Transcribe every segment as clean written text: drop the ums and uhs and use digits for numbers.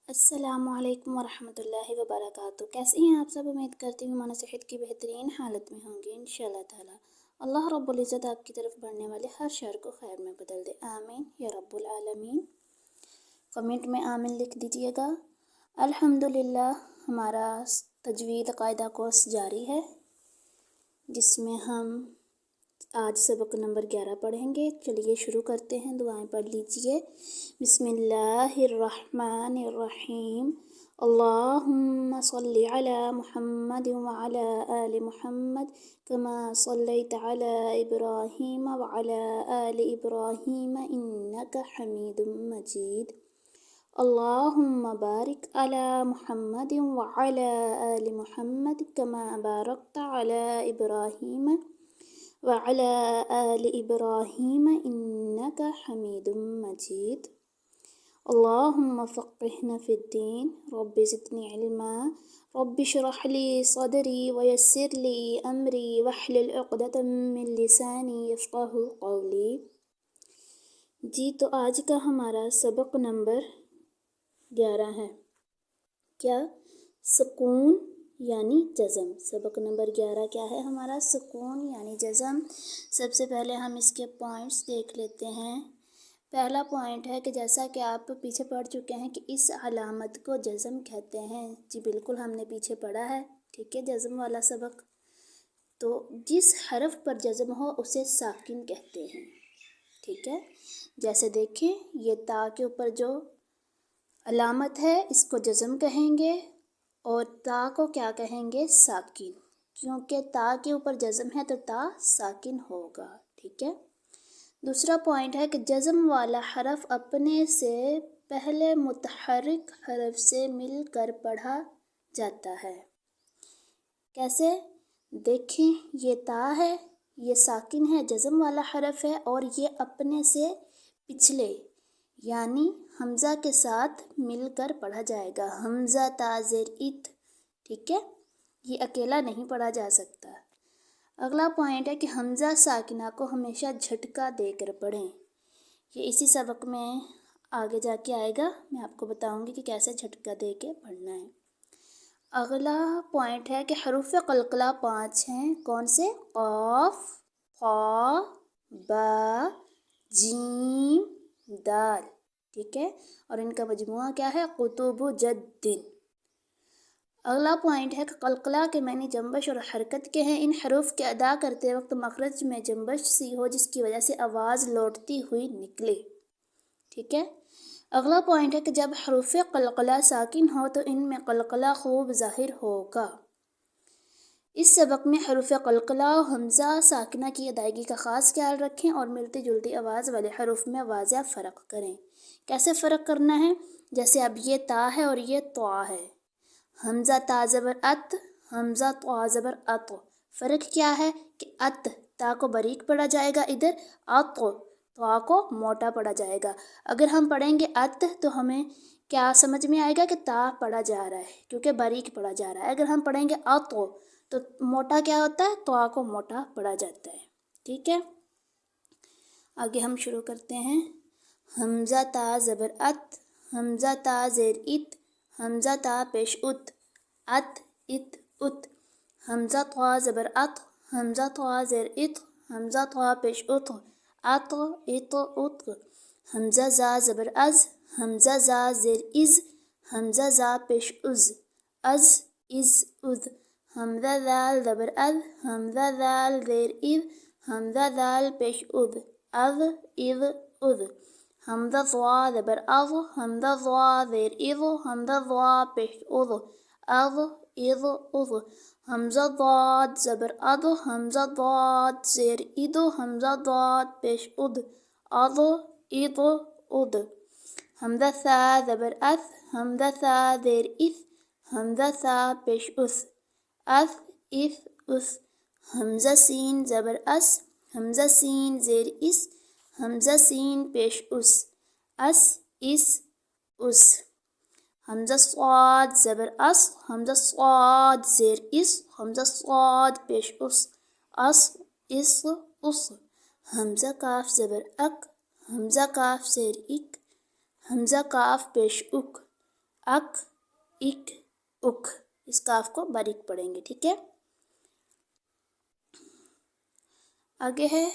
السلام علیکم ورحمۃ اللہ وبرکاتہ۔ کیسے ہیں آپ سب؟ امید کرتی ہوں من و صحت کی بہترین حالت میں ہوں گے انشاءاللہ تعالی۔ اللہ رب العزت آپ کی طرف بڑھنے والے ہر شر کو خیر میں بدل دے، آمین یا رب العالمین۔ کمنٹ میں آمین لکھ دیجیے گا۔ الحمدللہ ہمارا تجوید قاعدہ کورس جاری ہے، جس میں ہم آج سبق نمبر 11 پڑھیں گے۔ چلیے شروع کرتے ہیں، دعائیں پڑھ لیجئے۔ بسم اللہ الرحمن الرحیم، اللہم صلی علی محمد وعلی آل محمد کما صلیت علی ابراہیم وعلی آل ابراہیم انک حمید مجید۔ اللہم بارک علی محمد وعلی آل محمد کما بارکت علی ابراہیم وعلی آل ابراہیم انک حمید مجید۔ اللہم فقہنا فی الدین، رب زدنی علما، رب اشرح لی صدری ویسر لی امری واحلل عقدۃ من لسانی یفقہوا قولی۔ جی تو آج کا ہمارا سبق نمبر 11 ہے، کیا؟ سکون یعنی جزم۔ سبق نمبر 11 کیا ہے ہمارا؟ سکون یعنی جزم۔ سب سے پہلے ہم اس کے پوائنٹس دیکھ لیتے ہیں۔ پہلا پوائنٹ ہے کہ جیسا کہ آپ پیچھے پڑھ چکے ہیں کہ اس علامت کو جزم کہتے ہیں۔ جی بالکل ہم نے پیچھے پڑھا ہے، ٹھیک ہے، جزم والا سبق۔ تو جس حرف پر جزم ہو اسے ساکن کہتے ہیں، ٹھیک ہے۔ جیسے دیکھیں، یہ تا کے اوپر جو علامت ہے اس کو جزم کہیں گے، اور تا کو کیا کہیں گے؟ ساکن، کیونکہ تا کے اوپر جزم ہے تو تا ساکن ہوگا، ٹھیک ہے۔ دوسرا پوائنٹ ہے کہ جزم والا حرف اپنے سے پہلے متحرک حرف سے مل کر پڑھا جاتا ہے۔ کیسے؟ دیکھیں، یہ تا ہے، یہ ساکن ہے، جزم والا حرف ہے، اور یہ اپنے سے پچھلے یعنی حمزہ کے ساتھ مل کر پڑھا جائے گا۔ حمزہ تا زیر ات، ٹھیک ہے، یہ اکیلا نہیں پڑھا جا سکتا۔ اگلا پوائنٹ ہے کہ حمزہ ساکنہ کو ہمیشہ جھٹکا دے کر پڑھیں۔ یہ اسی سبق میں آگے جا کے آئے گا، میں آپ کو بتاؤں گی کہ کیسے جھٹکا دے کے پڑھنا ہے۔ اگلا پوائنٹ ہے کہ حروف قلقلہ 5 ہیں۔ کون سے؟ قاف، قا، با، جیم، دال، ٹھیک ہے، اور ان کا مجموعہ کیا ہے؟ قطب جد۔ اگلا پوائنٹ ہے کہ قلقلہ کے معنی جنبش اور حرکت کے ہیں۔ ان حروف کے ادا کرتے وقت مخرج میں جنبش سی ہو جس کی وجہ سے آواز لوٹتی ہوئی نکلے، ٹھیک ہے۔ اگلا پوائنٹ ہے کہ جب حروف قلقلہ ساکن ہو تو ان میں قلقلہ خوب ظاہر ہوگا۔ اس سبق میں حروف قلقلہ و حمزہ ساکنہ کی ادائیگی کا خاص خیال رکھیں اور ملتی جلتی آواز والے حروف میں واضح فرق کریں۔ کیسے فرق کرنا ہے؟ جیسے اب یہ تا ہے اور یہ طا ہے۔ حمزہ تا زبر ات، حمزہ طا زبر اط۔ فرق کیا ہے کہ ات تا کو باریک پڑھا جائے گا، ادھر اط طا کو موٹا پڑھا جائے گا۔ اگر ہم پڑھیں گے ات تو ہمیں کیا سمجھ میں آئے گا کہ تا پڑھا جا رہا ہے کیونکہ باریک پڑھا جا رہا ہے۔ اگر ہم پڑھیں گے اط تو موٹا کیا ہوتا ہے؟ طا کو موٹا پڑھا جاتا ہے، ٹھیک ہے۔ آگے ہم شروع کرتے ہیں۔ حمزہ تا زبر ات، حمزہ تا زیر ات، حمزہ تا پیش ات، ات ات ات۔ حمزہ طا زبر اط، حمزہ طا زیر اط، حمزہ طا پیش ات، اط ات ات۔ حمزہ زا زبر از، حمزہ زا زیر از، حمزہ زا پیش از، از از از۔ حمزہ ذال زبر از، حمزہ ذال زیر از، حمزہ ذال پیش از، از از از۔ حمزہ ضا زبر از، حمزہ ضا زیر از، حمزہ ضا پیش از، از از از۔ حمزہ ضاد زبر اد، حمزہ ضاد زیر اد، حمزہ ضاد پیش اد، اد اد اد۔ حمزہ ثا زبر اث، حمزہ ثا زیر اث، حمزہ ثا پیش اس، اث اث اس۔ حمزہ سین زبر اس، حمزہ سین زیر اس، حمزہ سین پیش اس، اس اس اس۔ حمزہ صاد زبر اس، حمزہ صاد زیر اس، حمزہ صاد پیش اس، اس اس اس۔ حمزہ کاف زبر اک، حمزہ کاف زیر اک، حمزہ کاف پیش اک، اک اک اک، اس کاف کو باریک پڑھیں گے، ٹھیک ہے۔ آگے ہے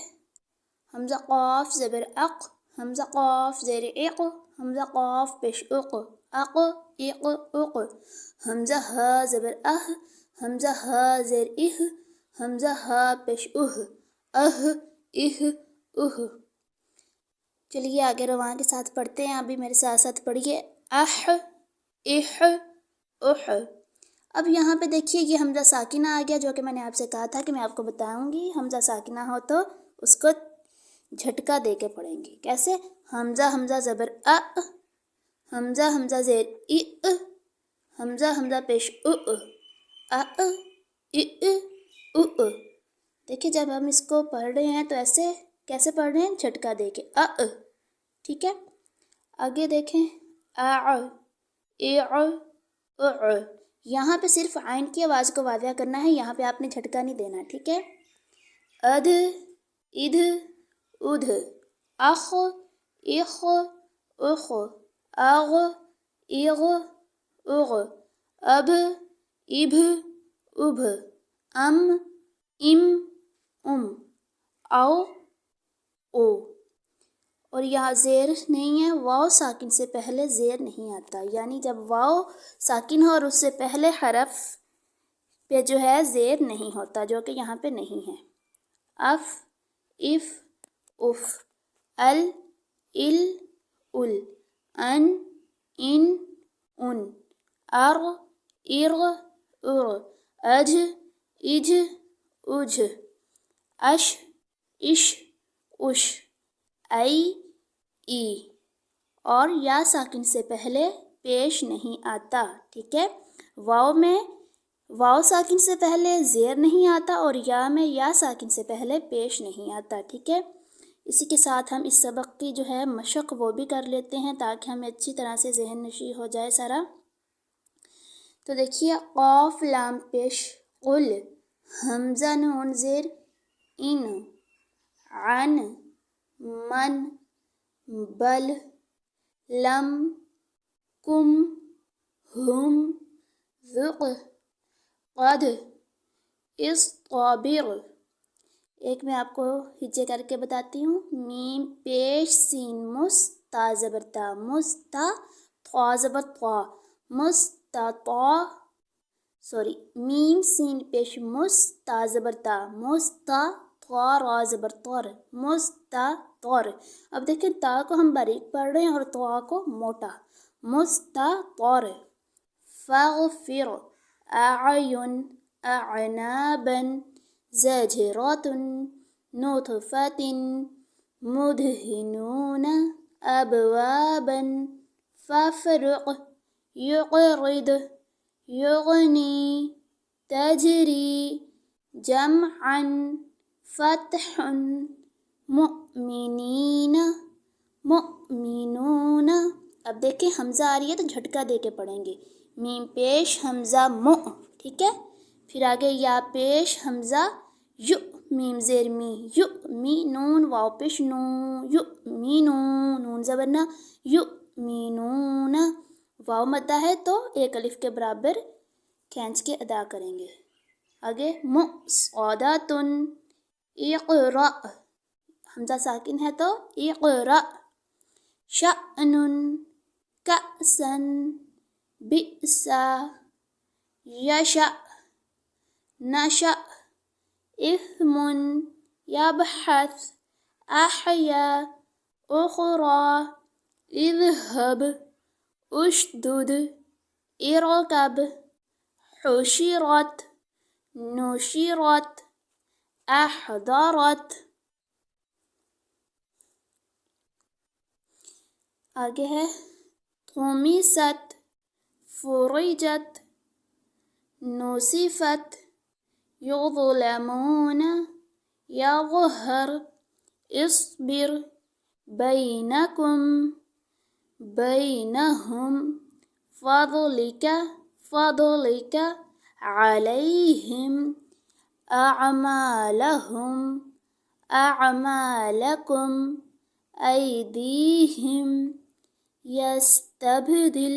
حمزہ قاف زبر اق، حمزہ قاف زیر اق، حمزہ قاف پیش اق، اق اق اق، حمزہ ہا زبر اہ، حمزہ ہا زیر اہ، حمزہ ہا پیش اہ، اہ اہ اہ۔ چلیے آگے رواں کے ساتھ پڑھتے ہیں، ابھی میرے ساتھ ساتھ پڑھیے، اح اح اح۔ اب یہاں پہ دیکھیے یہ حمزہ ساکنہ آ گیا، جو کہ میں نے آپ سے کہا تھا کہ میں آپ کو بتاؤں گی، حمزہ ساکنہ ہو تو اس کو جھٹکا دے کے پڑھیں گے۔ کیسے؟ حمزہ حمزہ زبر ا، حمزہ حمزہ زیر ای، حمزہ حمزہ پیش ا، ای او۔ دیکھیے جب ہم اس کو پڑھ رہے ہیں تو ایسے کیسے پڑھ رہے ہیں؟ جھٹکا دے کے، ٹھیک ہے۔ آگے دیکھیں، یہاں پہ صرف عین کی آواز کو واضح کرنا ہے، یہاں پہ آپ نے جھٹکا نہیں دینا، ٹھیک ہے۔ ادھ ادھ ادھ، اخ اخ اخ، اغ اغ اغ، اب اب اب، ام ام ام، او او۔ اور یہاں زیر نہیں ہے، واؤ ساکن سے پہلے زیر نہیں آتا، یعنی جب واؤ ساکن ہو اور اس سے پہلے حرف پہ جو ہے زیر نہیں ہوتا، جو کہ یہاں پہ نہیں ہے۔ اف اف اف، ال ال ال، ان ان ان، ارغ ارغ ارغ، اجھ اجھ اجھ، اش اش اش، ای ای۔ اور یا ساکن سے پہلے پیش نہیں آتا، ٹھیک ہے۔ واؤ ساکن سے پہلے زیر نہیں آتا اور یا میں یا ساکن سے پہلے پیش نہیں آتا، ٹھیک ہے۔ اسی کے ساتھ ہم اس سبق کی جو ہے مشق وہ بھی کر لیتے ہیں تاکہ ہمیں اچھی طرح سے ذہن نشی ہو جائے سارا۔ تو دیکھیے، قاف لام پیش قل، حمزہ نون زیر ان، عن من، بل، لم، کم، ہم، ذق، قد، اصطبر۔ ایک میں آپ کو ہجے کر کے بتاتی ہوں، میم پیش سین مس، تا زبر تا، مستا، طا زبر طا، مستطا، میم سین پیش مس، تا زبر تا، مستا، طا را زبر طر، مستطر۔ اب دیکھیں تا کو ہم باریک پڑھ رہے ہیں اور طا کو موٹا، مستطر۔ فاغفر، اعین اعنابا، زجرۃ، نطفۃ، مدہنون، ابوابا، فافرق، یقرض، یغنی، تجری، جمعا، فتح، مؤمنین، مؤمنون۔ اب دیکھیں حمزہ آ رہی ہے تو جھٹکا دے کے پڑھیں گے، میم پیش حمزہ مؤ، ٹھیک ہے۔ پھر آگے یا پیش حمزہ یو، میم زیر می، یو می، نون واؤ پیش نو، یو می نون، نون زبر نا، یو می نون۔ واؤ مدہ ہے تو ایک الف کے برابر کھینچ کے ادا کریں گے۔ آگے مصعدۃ، اقرأ، حمزہ ساکن ہے تو اقرأ، شأن، کأسا، بئسا، یشأ، نشأ، اثم، یبحث، احیا، اخرى، اذهب، اشدد، ارکب، حشرت، نشرت، احضرت۔ آگے ہے طمست، فرجت، نصفت، یظلمون، یظہر، اصبر، بینکم، بینہم، فضلک، فضلک، علیہم، اعمالہم، اعمالکم، ایدیہم، یستبدل،